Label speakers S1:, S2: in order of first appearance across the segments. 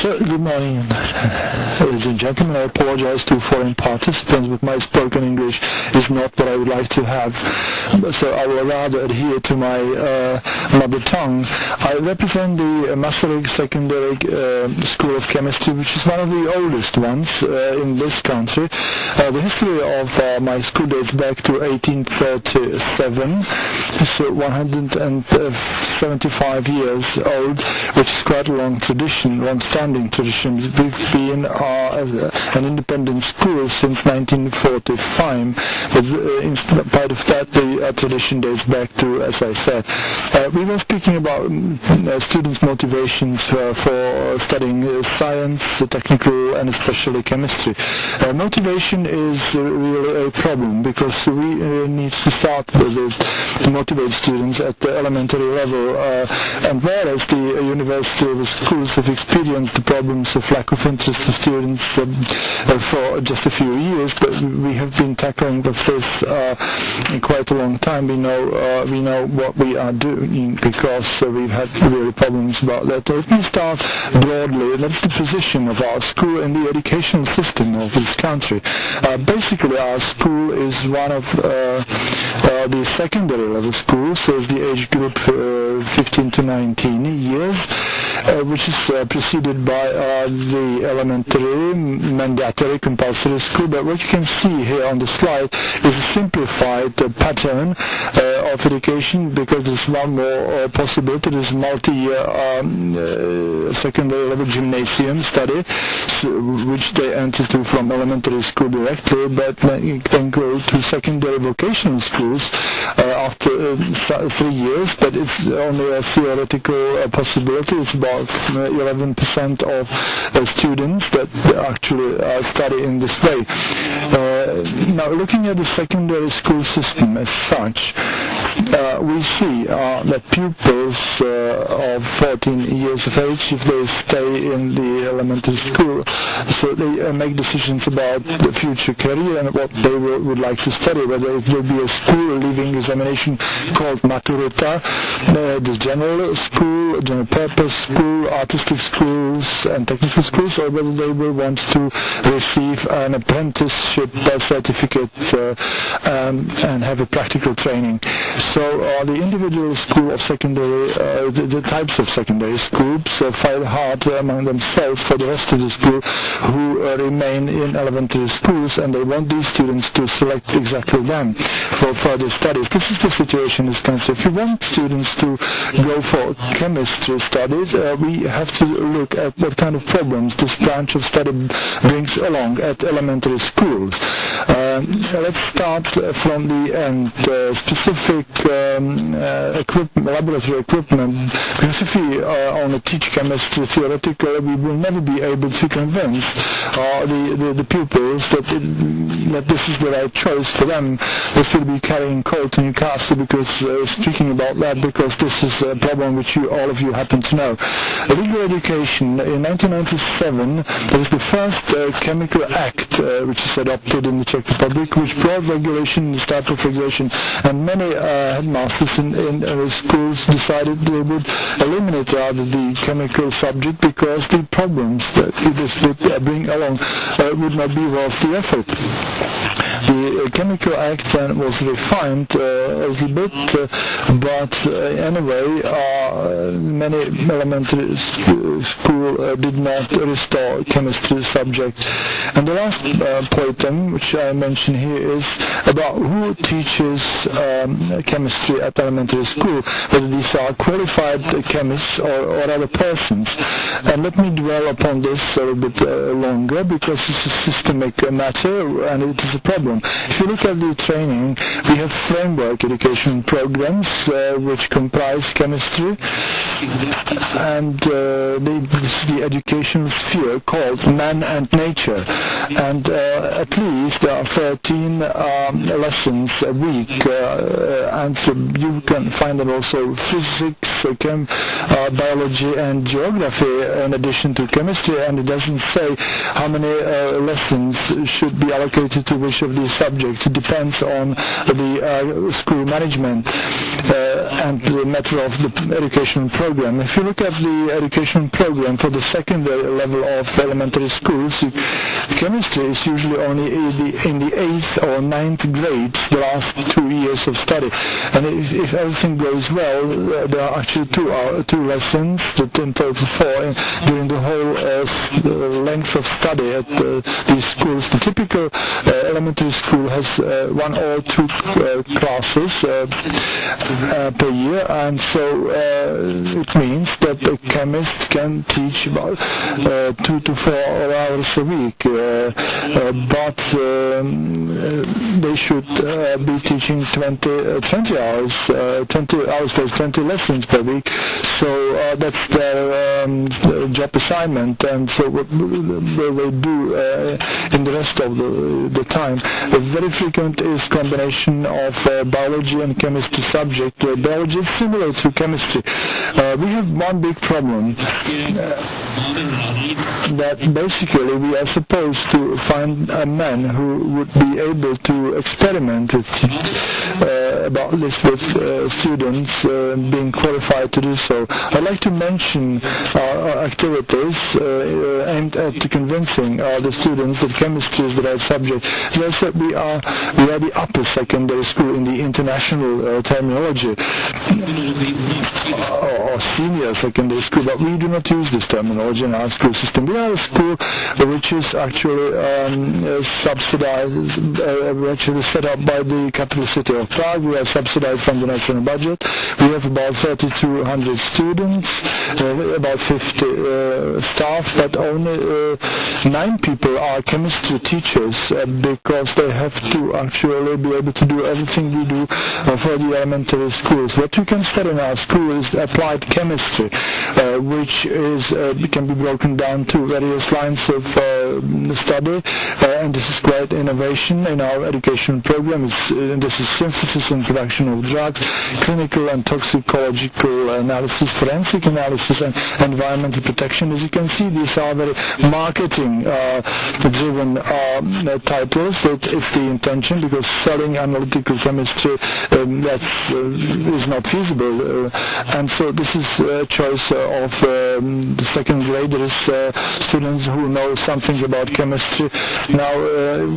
S1: So, good morning, ladies and gentlemen. I apologize to foreign participants, but my spoken English is not what I would like to have, so I will rather adhere to my mother tongue. I represent the Masaryk Secondary School of Chemistry, which is one of the oldest ones in this country. The history of my school dates back to 1837, so 175 years old, which is quite a long tradition, long-standing tradition. We've been an independent school since 1945, but in spite of that, the tradition dates back to, as I said. We were speaking about students' motivations for studying science, technical, and especially chemistry. Motivation is really a problem, because we need to start with it to motivate students at the elementary level, and whereas the university schools have experienced the problems of lack of interest of students for just a few years, but we have been tackling this in quite a long time. We know what we are doing, because we've had really problems about that. Let me start broadly. That's the position of our school in the educational system of this country. Basically, our school is one of the secondary level schools, so it's the age group 15 to 19 years, which is preceded by the elementary, mandatory, compulsory school. But what you can see here on the slide is a simplified pattern of education, because there's one more possibility. There's multi-year secondary level gymnasium study, which they enter to from elementary school directly, but you can go to secondary vocational schools after 3 years, but it's only a theoretical possibility. It's about 11% of students that actually study in this way. Now, looking at the secondary school system as such, we see that pupils of 14 years of age, if they stay in the elementary school, so they make decisions about the future career and what they would like to study, whether it will be a school leaving examination called maturita, the general school, general purpose school, artistic schools and technical schools, or whether they will want to receive an apprenticeship certificate and have a practical training. So the individual school of secondary, the types of secondary schools fight hard among themselves for the rest of the school who remain in elementary schools, and they want these students to select exactly them for further studies. This is the situation in this country. If you want students to go for chemistry studies, we have to look at what kind of problems this branch of study brings along at elementary schools. Let's start from the end. Specific laboratory equipment, because if we only teach chemistry theoretically, we will never be able to convince the pupils that this is the right choice for them. They should be carrying coal to Newcastle, because speaking about that, because this is a problem which all of you happen to know. Legal education. In 1997, there was the first chemical act which is adopted in the Czech Republic, which brought regulation, the start of regulation, and many headmasters in schools decided they would eliminate rather the chemical subject, because the problems that this would bring along would not be worth the effort. The Chemical Act then was refined a little bit, but anyway, many elementary school did not restore chemistry subject. And the last point, which I mention here, is about who teaches chemistry at elementary school, whether these are qualified chemists or other persons. And let me dwell upon this a little bit longer, because it's a systemic matter and it is a problem. If you look at the training, we have framework education programs which comprise chemistry, and this is the educational sphere called Man and Nature, and at least there are 13 lessons a week, and so you can find them also physics, biology and geography in addition to chemistry, and it doesn't say how many lessons should be allocated to which of these subjects. It depends on the school management and the matter of the educational program. If you look at the educational program for the secondary level of elementary schools, chemistry is usually only in the 8th or 9th grades, the last 2 years of study. And if everything goes well, there are actually two lessons, in total 4, during the whole length of study at these schools. The typical elementary school has 1 or 2 classes per year, and so it means that a chemist can teach about 2 to 4 hours a week, but they should be teaching 20 hours, 20 lessons per week. So that's their job assignment, and so what they do in the rest of the time. Very frequent is combination of biology and chemistry subject. Biology is similar to chemistry. We have one big problem, that basically we are supposed to find a man who would be able to experiment about this with students being qualified to do so. I'd like to mention activities aimed at convincing the students that chemistry is the right subject. As I said, we are the upper secondary school in the international terminology, or senior secondary school, but we do not use this terminology in our school system. We are a school which is actually subsidized, actually set up by the capital city of Prague. We are subsidized from the national budget. We have about 3,200 students, about 50 staff, but only 9 people are chemistry teachers because they have to actually be able to do everything we do for the elementary schools. What you can study in our school is applied chemistry, which can be broken down to various lines of study, and this is quite innovation in our education program. This is synthesis and production of drugs, clinical and toxicological analysis, forensic analysis, and environmental protection. As you can see, these are very marketing-driven titles. That is the intention, because selling analytical chemistry is not feasible, and so this is a choice of the second graders, students who know something about chemistry. Now,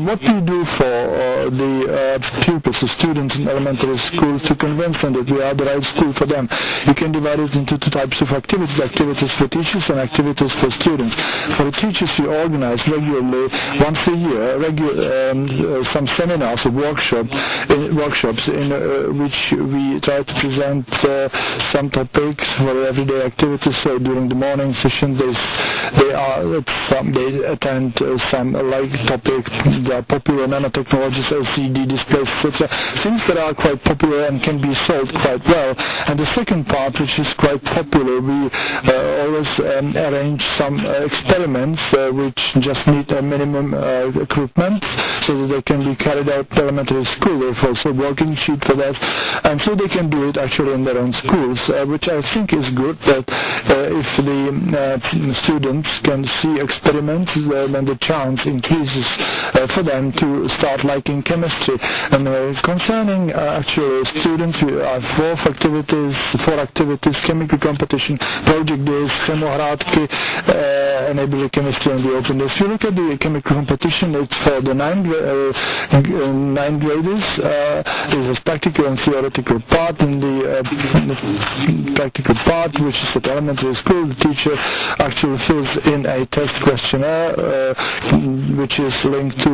S1: what we do for the pupils, the students in elementary schools, to convince them that we are the right school for them, you can divide it into 2 types of activities: activities for teachers and activities for students. For the teachers, we organize regularly, once a year, some seminars or workshops in which we try to present some topics for everyday activities. So during the morning session, they attend some like topics that are popular, nanotechnologies, LCD displays, etc. Things that are quite popular and can be sold quite well. And the second part, which is quite popular, we always arrange some experiments which just need a minimum equipment so that they can be carried out in elementary school. There's also a working sheet for that, and so they can do it actually in their own schools, which I think is good, that if the students can see experiments, then the chance increases for them to start liking chemistry. And concerning actually students, we have 4 activities: chemical competition, project days, chemohrádky, enabling chemistry on the open days. If you look at the chemical competition, it's for the 9 graders. There's a practical and theoretical part. In the practical part, which is at elementary school, the teacher actually fills in a test questionnaire which is linked to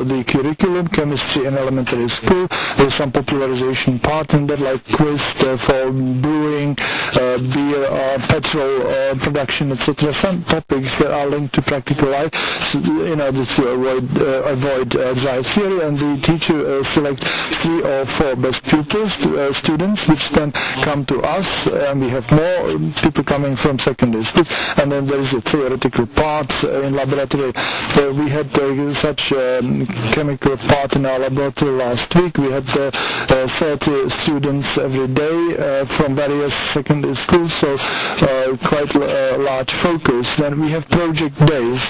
S1: the curriculum, chemistry in elementary school. There's some popularization part in that, like quiz for brewing, beer, petrol production, etc. Some topics topics that are linked to practical life, in order to avoid dry theory, and the teacher selects 3 or 4 best pupils, students, which then come to us, and we have more people coming from secondary schools, and then there is a theoretical part in laboratory. We had such chemical part in our laboratory last week. We had 30 students every day from various secondary schools, so quite a large focus. Then we have project days,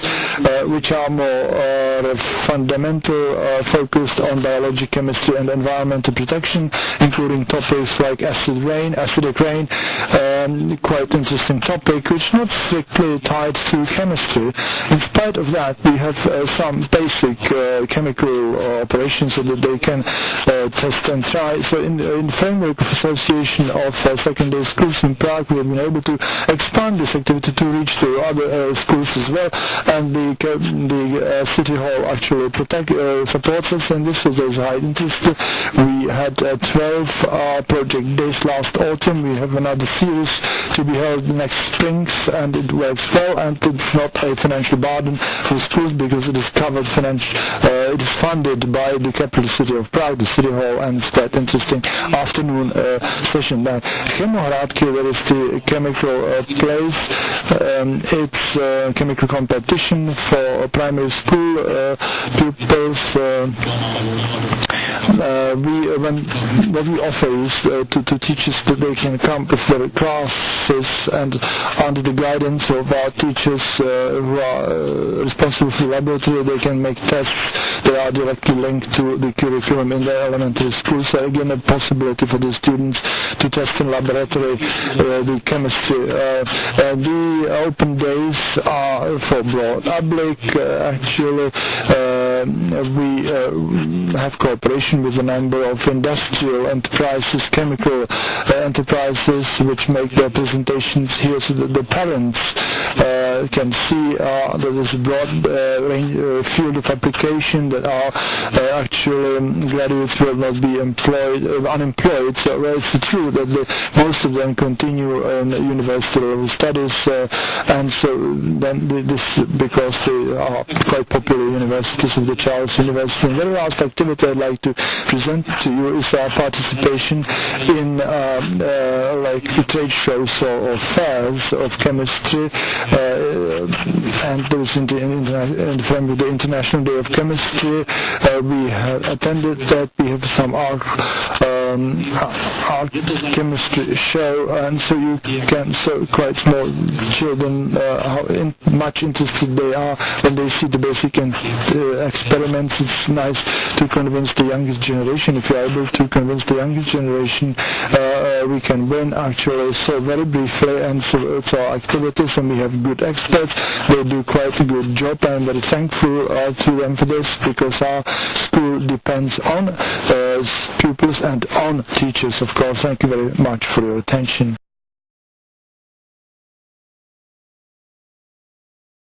S1: which are more fundamental, focused on biology, chemistry, and environmental protection, including topics like acidic rain, quite interesting topic, which is not strictly tied to chemistry. In spite of that, we have some basic chemical operations so that they can test and try. So in the framework of Association of Secondary Schools in Prague, we have been able to expand this activity to reach to other schools as well, and the City Hall actually supports us, and this was of high interest. We had 12 project days last autumn. We have another series to be held next springs, and it works well, and it's not a financial burden for schools because it is covered it is funded by the capital city of Prague, the City Hall, and it's quite interesting afternoon session. Now, Chemohradky, there is the chemical place. It's a chemical competition for primary school pupils. What we offer is to teachers that they can come with their classes, and under the guidance of our teachers who are responsible for the laboratory, they can make tests that are directly linked to the curriculum in their elementary school. So again, a possibility for the students to test in laboratory the chemistry. The open days are for broad public. Actually, we have cooperation with a number of industrial enterprises, chemical enterprises, which make their presentations here so that the parents can see that there's a broad field of application, that are actually graduates will not be unemployed. So it's true that most of them continue in university level studies, and so then this because they are quite popular universities of the Charles University. And the last activity I'd like to present to you is our participation in like the trade shows or fairs of chemistry, and there was in the frame of the International Day of Chemistry. We have attended that. We have some art chemistry show, and so you can quite small children how much interested they are when they see the basic experiments. It's nice to convince the youngest generation. If you are able to convince the youngest generation, we can win actually. So very briefly, and so it's our activities, and we have good experts. They do quite a good job, and I'm very thankful to them for this, because our school depends on pupils and on teachers, of course. Thank you very much for your attention.